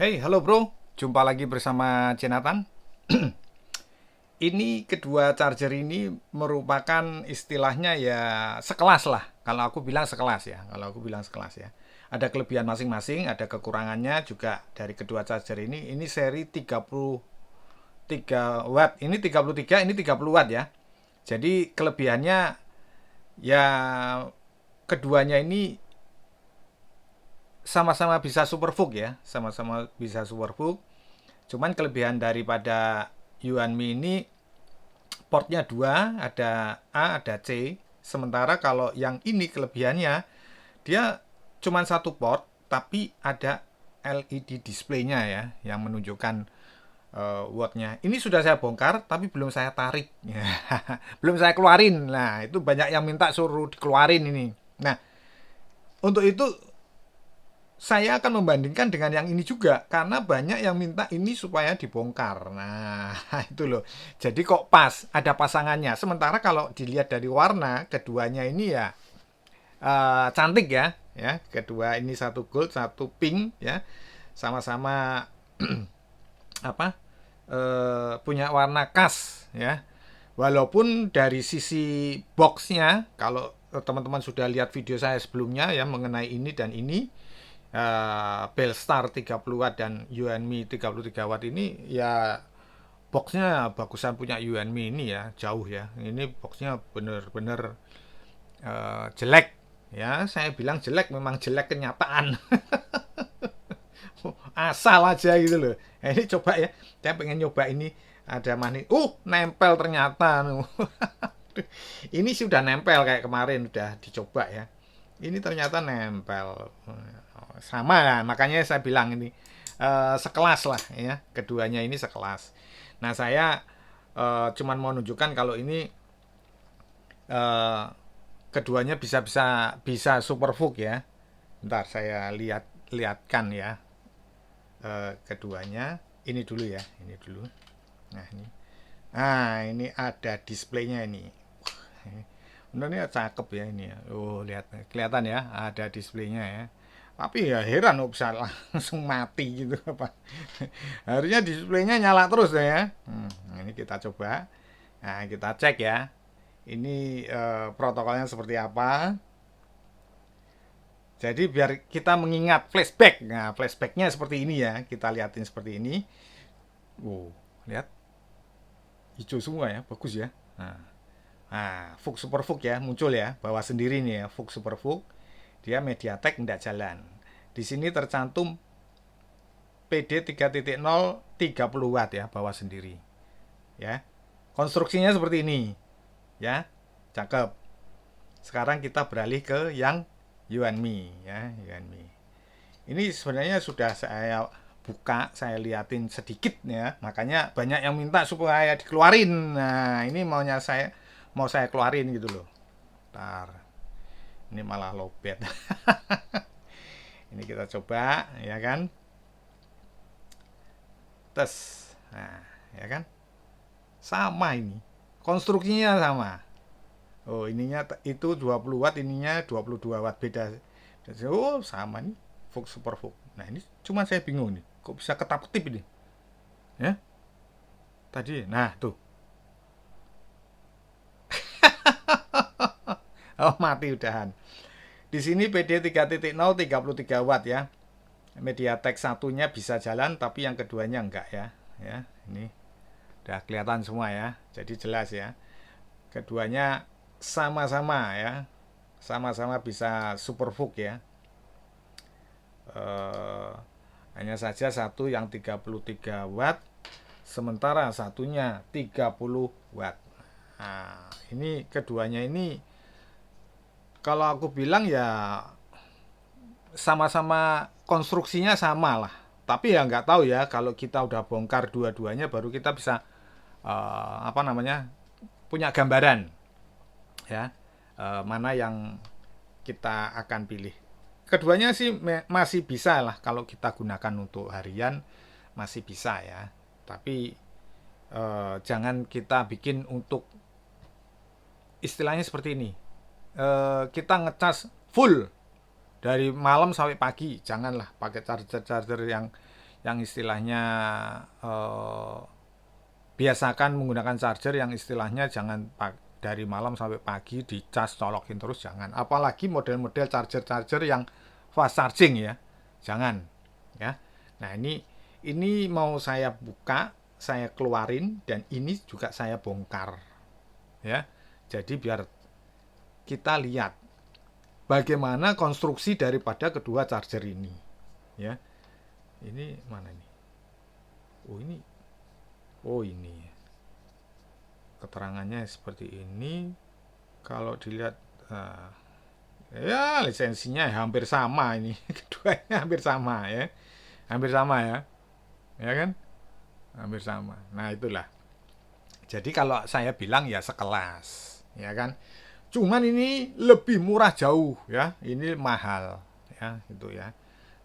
Hey, halo bro. Jumpa lagi bersama Jonathan. Ini kedua charger ini merupakan istilahnya ya sekelas lah. Kalau aku bilang sekelas ya. Kalau aku bilang sekelas ya. Ada kelebihan masing-masing, ada kekurangannya juga dari kedua charger ini. Ini seri 33 watt. Ini 33, ini 30 watt ya. Jadi kelebihannya ya keduanya ini sama-sama bisa superfook ya. Sama-sama bisa superfook. Cuman kelebihan daripada Yuanmi ini portnya dua, ada A, ada C. Sementara kalau yang ini kelebihannya dia cuma satu port, tapi ada LED displaynya ya, yang menunjukkan wattnya. Ini sudah saya bongkar, tapi belum saya tarik, belum saya keluarin. Nah, itu banyak yang minta suruh dikeluarin ini. Nah, untuk itu saya akan membandingkan dengan yang ini juga karena banyak yang minta ini supaya dibongkar. Nah, itu loh. Jadi kok pas ada pasangannya. Sementara kalau dilihat dari warna keduanya ini ya cantik ya, ya. Kedua ini satu gold, satu pink ya. Sama-sama apa? Punya warna khas ya. Walaupun dari sisi boxnya, kalau teman-teman sudah lihat video saya sebelumnya ya mengenai ini dan ini, Bellstar 30 watt dan Yuanmi 33 watt ini ya boxnya bagusan punya Yuanmi ini ya, jauh ya. Ini boxnya bener-bener jelek ya. Saya bilang jelek, memang jelek kenyataan. Asal aja gitu loh. Nah, ini coba ya, saya pengen nyoba ini, ada manis. Nempel ternyata. Ini sudah nempel kayak kemarin udah dicoba ya. Ini ternyata nempel. Sama ya, makanya saya bilang ini sekelas lah ya. Keduanya ini sekelas. Nah, saya cuman mau nunjukkan kalau ini eh, keduanya bisa superfook ya. Ntar saya lihatkan ya keduanya. Ini dulu ya, ini dulu. Nah, ini. Nah, ini ada displaynya ini. Benernya cakep ya ini ya. Lihat kelihatan ya, ada displaynya ya. Tapi ya heran bisa langsung mati gitu apa. Harusnya displaynya nyala terus ya. Ini kita coba. Nah, kita cek ya. Ini protokolnya seperti apa. Jadi biar kita mengingat flashback. Nah, flashbacknya seperti ini ya. Kita liatin seperti ini. Lihat hijau semua ya, bagus ya. Fug Superfug ya muncul ya, bawah sendiri nih ya, Fug Superfug. Dia MediaTek tidak jalan. Di sini tercantum PD 3.0 30 watt ya, bawah sendiri. Ya. Konstruksinya seperti ini. Ya. Cakep. Sekarang kita beralih ke yang Yuanmi ya, Yuanmi. Ini sebenarnya sudah saya buka, saya liatin sedikit ya. Makanya banyak yang minta supaya dikeluarin. Nah, ini mau saya keluarin gitu loh. Ntar. Ini malah lowbat. Ini kita coba ya kan. Tes. Nah, ya kan? Sama ini. Konstruksinya sama. Ininya itu 20 watt, ininya 22 watt, beda. Sama nih. Fug Super Fug. Nah, ini cuma saya bingung nih. Kok bisa ketap-ketip ini? Ya? Tadi. Nah, tuh. Mati udahan. Di sini PD 3.0 33 watt ya. MediaTek satunya bisa jalan tapi yang keduanya enggak ya. Ya, ini udah kelihatan semua ya. Jadi jelas ya. Keduanya sama-sama ya. Sama-sama bisa superfook ya. Eh, hanya saja satu yang 33 watt sementara satunya 30 watt. Nah, ini keduanya ini kalau aku bilang ya sama-sama konstruksinya sama lah. Tapi ya nggak tahu ya kalau kita udah bongkar dua-duanya baru kita bisa apa namanya punya gambaran ya mana yang kita akan pilih. Keduanya sih masih bisa lah kalau kita gunakan untuk harian masih bisa ya. Tapi jangan kita bikin untuk istilahnya seperti ini. Kita ngecas full dari malam sampai pagi, janganlah pakai charger-charger yang istilahnya eh, biasakan menggunakan charger yang istilahnya jangan dari malam sampai pagi dicas colokin terus, jangan. Apalagi model-model charger-charger yang fast charging ya, jangan ya. Nah, ini mau saya buka, saya keluarin, dan ini juga saya bongkar ya. Jadi biar kita lihat bagaimana konstruksi daripada kedua charger ini ya. Ini mana nih? Oh ini keterangannya seperti ini. Kalau dilihat ya lisensinya hampir sama ini. Keduanya hampir sama ya, hampir sama ya kan, hampir sama. Nah itulah, jadi kalau saya bilang ya sekelas ya kan, cuman ini lebih murah jauh ya, ini mahal ya itu ya.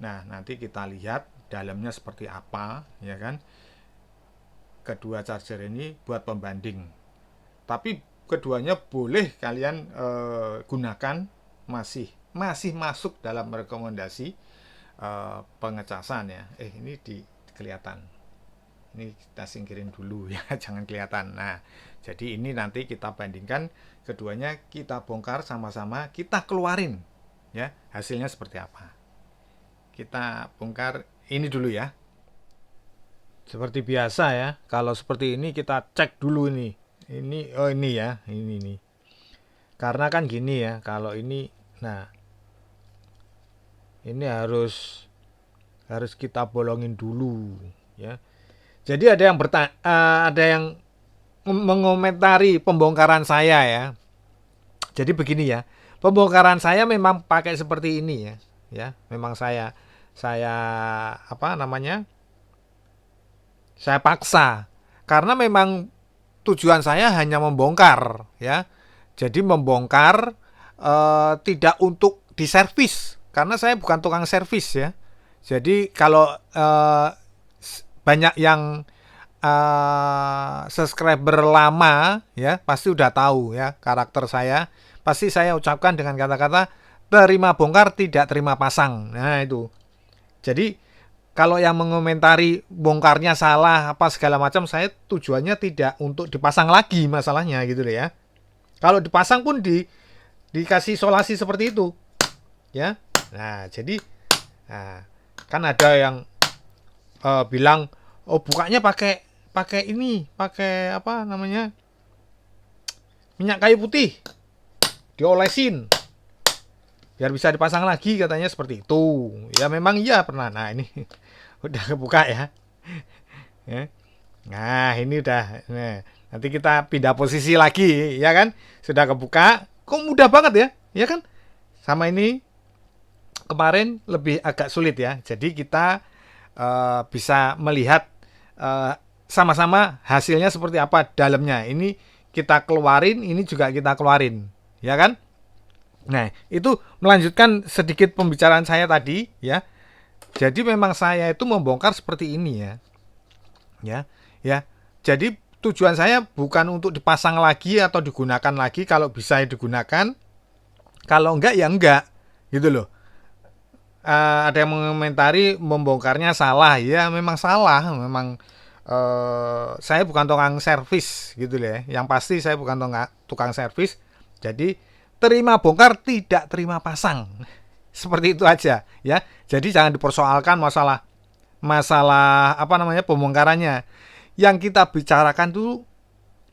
Nah nanti kita lihat dalamnya seperti apa ya kan, kedua charger ini buat pembanding. Tapi keduanya boleh kalian gunakan, masih masih masuk dalam rekomendasi pengecasan ya. Ini kelihatan, ini kita singkirin dulu ya. Jangan kelihatan. Nah jadi ini nanti kita bandingkan keduanya, kita bongkar sama-sama, kita keluarin ya hasilnya seperti apa. Kita bongkar ini dulu ya. Seperti biasa ya, kalau seperti ini kita cek dulu ini. Ini ya, ini nih. Karena kan gini ya, kalau ini, nah ini harus kita bolongin dulu ya. Jadi ada yang mengomentari pembongkaran saya ya. Jadi begini ya, pembongkaran saya memang pakai seperti ini ya. Ya, memang saya apa namanya? Saya paksa karena memang tujuan saya hanya membongkar ya. Jadi membongkar tidak untuk diservis karena saya bukan tukang servis ya. Jadi kalau banyak yang subscriber lama ya pasti udah tahu ya karakter saya. Pasti saya ucapkan dengan kata-kata terima bongkar tidak terima pasang. Nah itu. Jadi kalau yang mengomentari bongkarnya salah apa segala macam, saya tujuannya tidak untuk dipasang lagi masalahnya gitu deh ya. Kalau dipasang pun dikasih isolasi seperti itu ya. Nah jadi kan ada yang bilang oh bukanya pakai ini, pakai apa namanya, minyak kayu putih diolesin biar bisa dipasang lagi katanya seperti itu ya. Memang iya pernah. Nah ini udah kebuka ya. Nah ini udah, nah, nanti kita pindah posisi lagi ya kan, sudah kebuka. Kok mudah banget ya kan. Sama ini kemarin lebih agak sulit ya. Jadi kita bisa melihat sama-sama hasilnya seperti apa dalamnya. Ini kita keluarin, ini juga kita keluarin ya kan. Nah itu melanjutkan sedikit pembicaraan saya tadi ya. Jadi memang saya itu membongkar seperti ini ya. Jadi tujuan saya bukan untuk dipasang lagi atau digunakan lagi. Kalau bisa ya digunakan, kalau enggak ya enggak gitu loh. Ada yang mengomentari membongkarnya salah. Ya memang salah, memang saya bukan tukang servis gitu loh ya. Yang pasti saya bukan tukang servis. Jadi terima bongkar tidak terima pasang. Seperti itu aja ya. Jadi jangan dipersoalkan masalah apa namanya pembongkarannya. Yang kita bicarakan tuh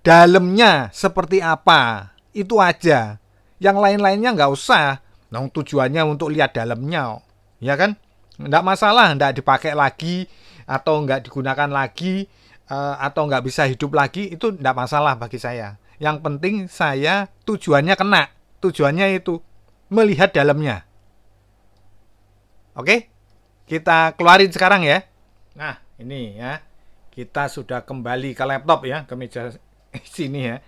dalamnya seperti apa. Itu aja. Yang lain-lainnya nggak usah. Nah, tujuannya untuk lihat dalamnya. Ya kan? Nggak masalah, nggak dipakai lagi atau nggak digunakan lagi atau nggak bisa hidup lagi, itu nggak masalah bagi saya. Yang penting saya tujuannya kena. Tujuannya itu melihat dalamnya. Oke? Kita keluarin sekarang ya. Nah, ini ya. Kita sudah kembali ke laptop ya, ke meja sini ya.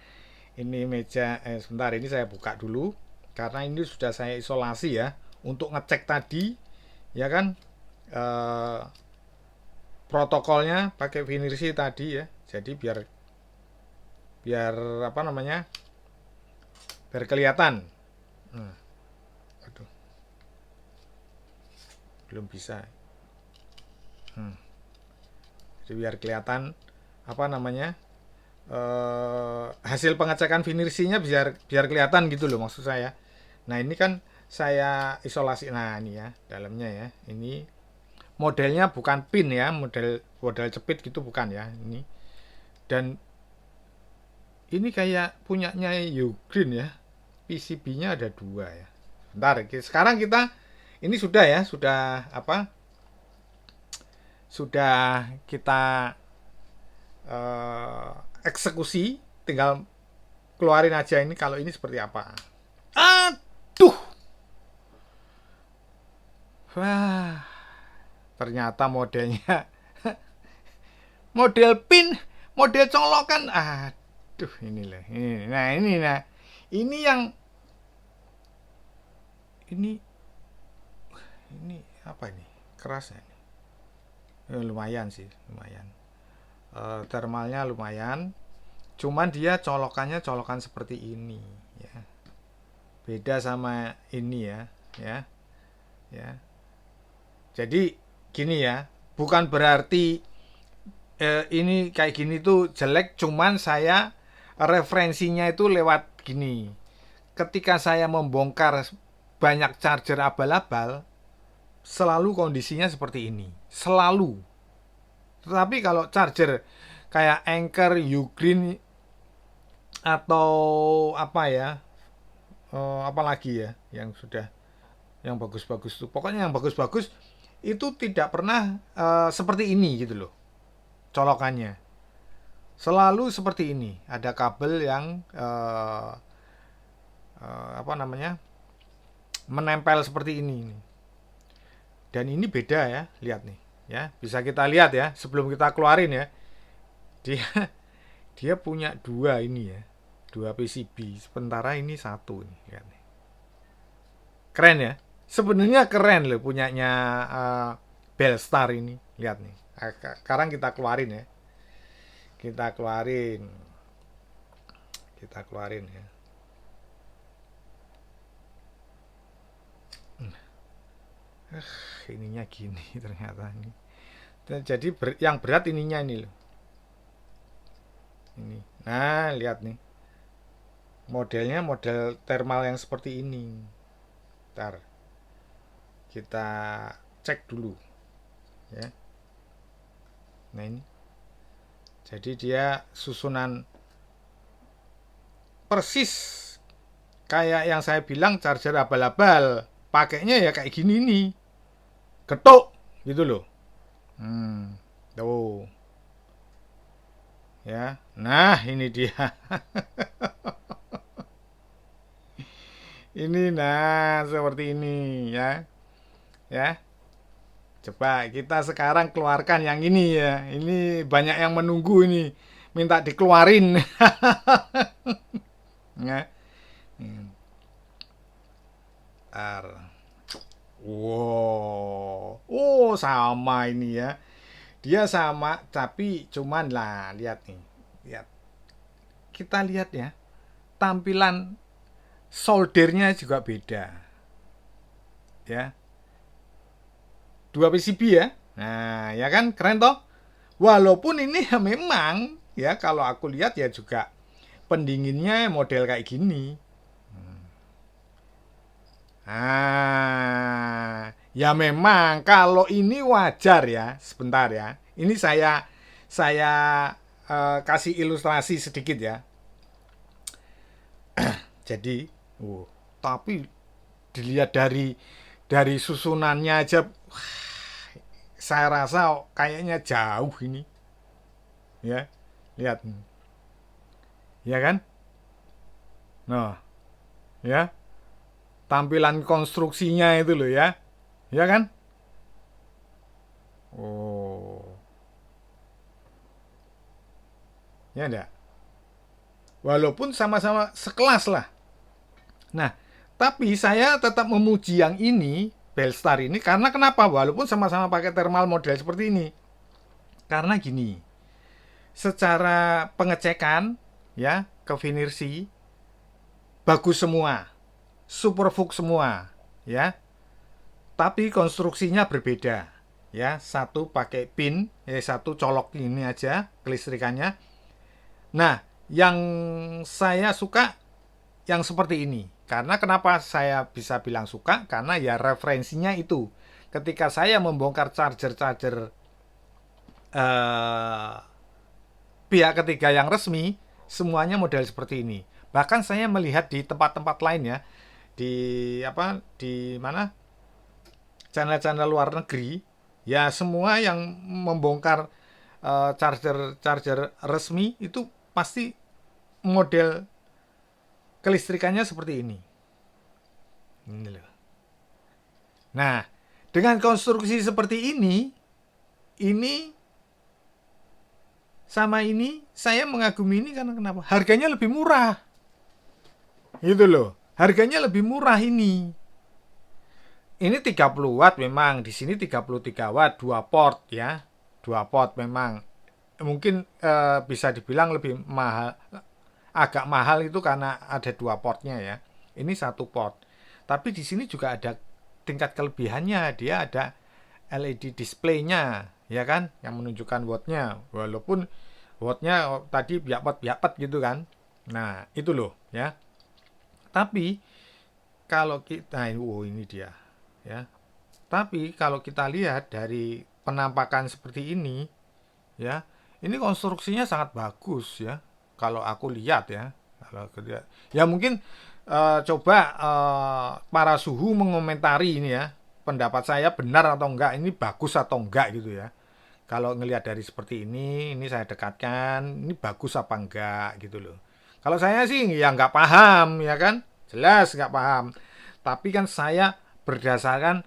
Ini meja sebentar, ini saya buka dulu karena ini sudah saya isolasi ya untuk ngecek tadi ya kan, protokolnya pakai Finirsi tadi ya. Jadi biar apa namanya, biar kelihatan. Aduh, belum bisa. Jadi biar kelihatan apa namanya, hasil pengecekan finishingnya biar biar kelihatan gitu loh maksud saya. Nah ini kan saya isolasi, nah ini ya dalamnya ya, ini modelnya bukan pin ya, model model cepit gitu bukan ya ini. Dan ini kayak punyanya Ugreen ya, PCB-nya ada dua ya. Bentar, sekarang kita ini sudah ya, sudah apa? Sudah kita eh, eksekusi, tinggal keluarin aja ini kalau ini seperti apa. Aduh, wah, ternyata modelnya model pin, model colokan. Aduh, ini lah. Ini yang ini ini apa ini? Keras ya. Lumayan sih, lumayan. Thermalnya lumayan. Cuman dia colokannya colokan seperti ini ya. Beda sama ini ya, ya. Ya. Jadi gini ya, bukan berarti ini kayak gini tuh jelek, cuman saya referensinya itu lewat gini. Ketika saya membongkar banyak charger abal-abal, selalu kondisinya seperti ini. Selalu. Tetapi kalau charger kayak Anker, Ugreen atau apa ya, apalagi ya yang sudah yang bagus-bagus tuh. Pokoknya yang bagus-bagus itu tidak pernah seperti ini gitu loh. Colokannya selalu seperti ini. Ada kabel yang apa namanya, menempel seperti ini. Dan ini beda ya, lihat nih ya, bisa kita lihat ya sebelum kita keluarin ya, dia dia punya dua ini ya, dua PCB, sementara ini satu nih, lihat nih, keren ya, sebenarnya keren loh punyanya Belstar ini, lihat nih. Sekarang kita keluarin ya, kita keluarin ya. Ininya gini ternyata ini. Jadi yang berat ininya ini loh. Ini. Nah, lihat nih. Modelnya model thermal yang seperti ini. Ntar kita cek dulu ya. Nah ini. Jadi dia susunan persis kayak yang saya bilang charger abal-abal. Pakainya ya kayak gini nih. Ketuk gitu loh. Tuh. Ya. Nah, ini dia. Ini nah seperti ini ya. Ya. Coba kita sekarang keluarkan yang ini ya. Ini banyak yang menunggu ini. Minta dikeluarin. Ya. Wow. Oh, sama ini ya. Dia sama tapi cuman lah lihat nih. Lihat. Kita lihat ya. Tampilan soldernya juga beda. Ya. Dua PCB ya. Nah, ya kan keren toh? Walaupun ini ya memang ya kalau aku lihat ya juga pendinginnya model kayak gini. Ya memang kalau ini wajar ya. Sebentar ya. Ini saya kasih ilustrasi sedikit ya. Jadi, tapi dilihat dari susunannya aja, saya rasa kayaknya jauh ini. Ya, lihat. Ya kan? Nah, ya. Tampilan konstruksinya itu loh ya. Ya kan? Oh. Ya enggak? Walaupun sama-sama sekelas lah. Nah, tapi saya tetap memuji yang ini, Belstar ini, karena kenapa? Walaupun sama-sama pakai thermal model seperti ini. Karena gini, secara pengecekan ya ke finirsi bagus semua, superfux semua ya, tapi konstruksinya berbeda. ya, satu pakai pin, ya satu colok ini aja kelistrikannya. Nah, yang saya suka yang seperti ini. Karena kenapa saya bisa bilang suka? Karena ya referensinya itu. Ketika saya membongkar charger-charger eh, pihak ketiga yang resmi, semuanya model seperti ini. Bahkan saya melihat di tempat-tempat lain ya, di di mana channel-channel luar negeri, ya semua yang membongkar charger-charger resmi itu pasti model kelistrikannya seperti ini. Ini loh. Nah, dengan konstruksi seperti ini sama ini saya mengagumi ini karena kenapa? Harganya lebih murah. Gitu loh. Harganya lebih murah ini. Ini 30 watt memang, di sini 33 watt, 2 port ya. 2 port memang. Mungkin bisa dibilang lebih mahal, agak mahal itu karena ada 2 portnya ya. Ini satu port. Tapi di sini juga ada tingkat kelebihannya, dia ada LED display-nya, ya kan, yang menunjukkan wattnya. Walaupun wattnya tadi biak-biak gitu kan. Nah, itu loh ya. Tapi kalau kita, ini dia ya. Tapi kalau kita lihat dari penampakan seperti ini, ya, ini konstruksinya sangat bagus ya. Kalau aku lihat ya, kalau aku lihat, ya mungkin coba para suhu mengomentari ini ya, pendapat saya benar atau enggak, ini bagus atau enggak gitu ya. Kalau ngelihat dari seperti ini saya dekatkan, ini bagus apa enggak gitu loh. Kalau saya sih ya nggak paham ya kan, jelas nggak paham. Tapi kan saya berdasarkan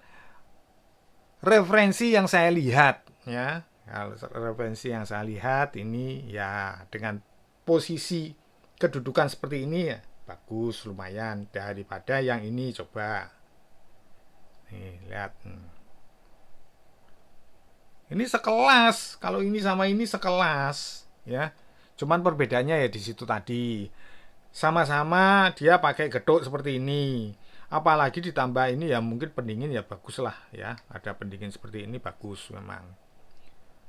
referensi yang saya lihat ya. Kalau referensi yang saya lihat ini ya dengan posisi kedudukan seperti ini ya bagus lumayan daripada yang ini coba. Nih, lihat. Ini sekelas, kalau ini sama ini sekelas, ya. Cuman perbedaannya ya di situ tadi. Sama-sama dia pakai geduk seperti ini. Apalagi ditambah ini ya mungkin pendingin ya bagus lah ya. Ada pendingin seperti ini bagus memang.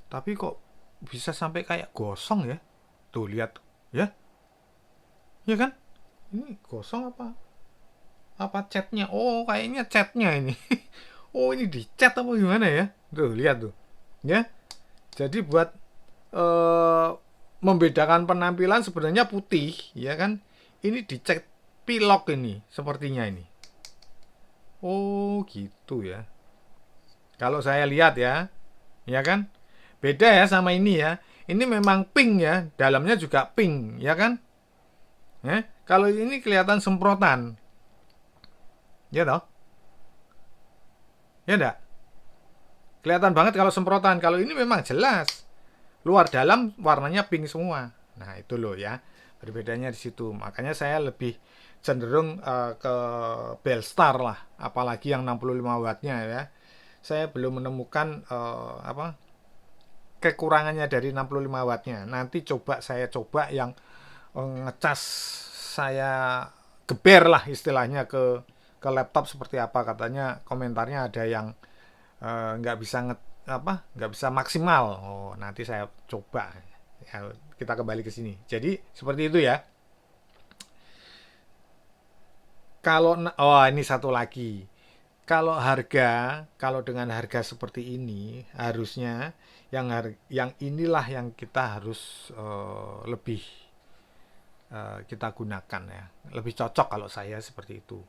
Tapi kok bisa sampai kayak gosong ya? Tuh lihat ya. Ya kan? Ini gosong apa? Apa catnya? Oh, kayaknya catnya ini. Oh, ini dicat apa gimana ya? Tuh, lihat tuh. Ya. Jadi buat eh, membedakan penampilan sebenarnya putih, ya kan? Ini dicat pilok ini, sepertinya ini. Oh, gitu ya. Kalau saya lihat ya kan? Beda ya sama ini ya. Ini memang pink ya, dalamnya juga pink, ya kan? Ya, kalau ini kelihatan semprotan. Ya toh? Ya enggak? Kelihatan banget kalau semprotan. Kalau ini memang jelas. Luar dalam warnanya pink semua. Nah, itu loh ya. Berbedanya di situ. Makanya saya lebih cenderung ke Belstar lah, apalagi yang 65 wattnya ya. Saya belum menemukan kekurangannya dari 65 wattnya. Nanti saya coba yang ngecas, saya geber lah istilahnya ke laptop seperti apa. Katanya komentarnya ada yang nggak bisa nggak bisa maksimal. Oh, nanti saya coba ya, kita kembali ke sini. Jadi seperti itu ya. Kalau ini satu lagi, kalau dengan harga seperti ini harusnya yang inilah yang kita harus lebih kita gunakan ya, lebih cocok kalau saya seperti itu.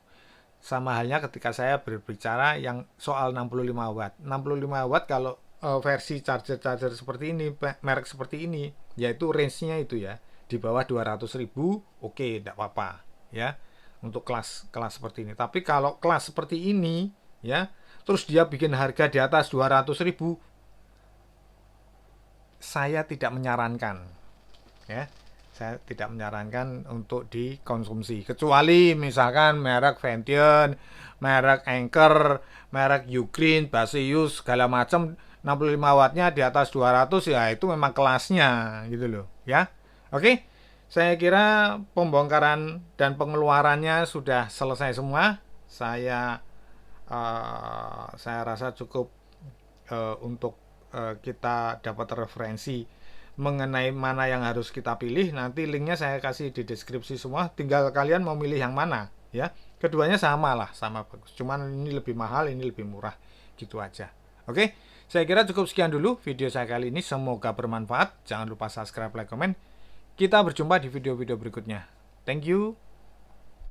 Sama halnya ketika saya berbicara yang soal 65 watt. 65 watt kalau versi charger-charger seperti ini, merek seperti ini, yaitu range-nya itu ya, di bawah 200.000, oke, tidak apa-apa ya. Untuk kelas seperti ini. Tapi kalau kelas seperti ini ya, terus dia bikin harga di atas 200.000, saya tidak menyarankan ya. Saya tidak menyarankan untuk dikonsumsi kecuali misalkan merek Vention, merek Anchor, merek Ugreen, Baseus segala macam 65 wattnya di atas 200 ya itu memang kelasnya gitu loh ya. Oke, saya kira pembongkaran dan pengeluarannya sudah selesai semua. Saya rasa cukup untuk kita dapat referensi mengenai mana yang harus kita pilih, nanti linknya saya kasih di deskripsi semua, tinggal kalian mau milih yang mana ya. Keduanya sama lah, sama bagus, cuman ini lebih mahal, ini lebih murah, gitu aja. Oke, saya kira cukup sekian dulu video saya kali ini, semoga bermanfaat. Jangan lupa subscribe, like, komen. Kita berjumpa di video-video berikutnya. Thank you.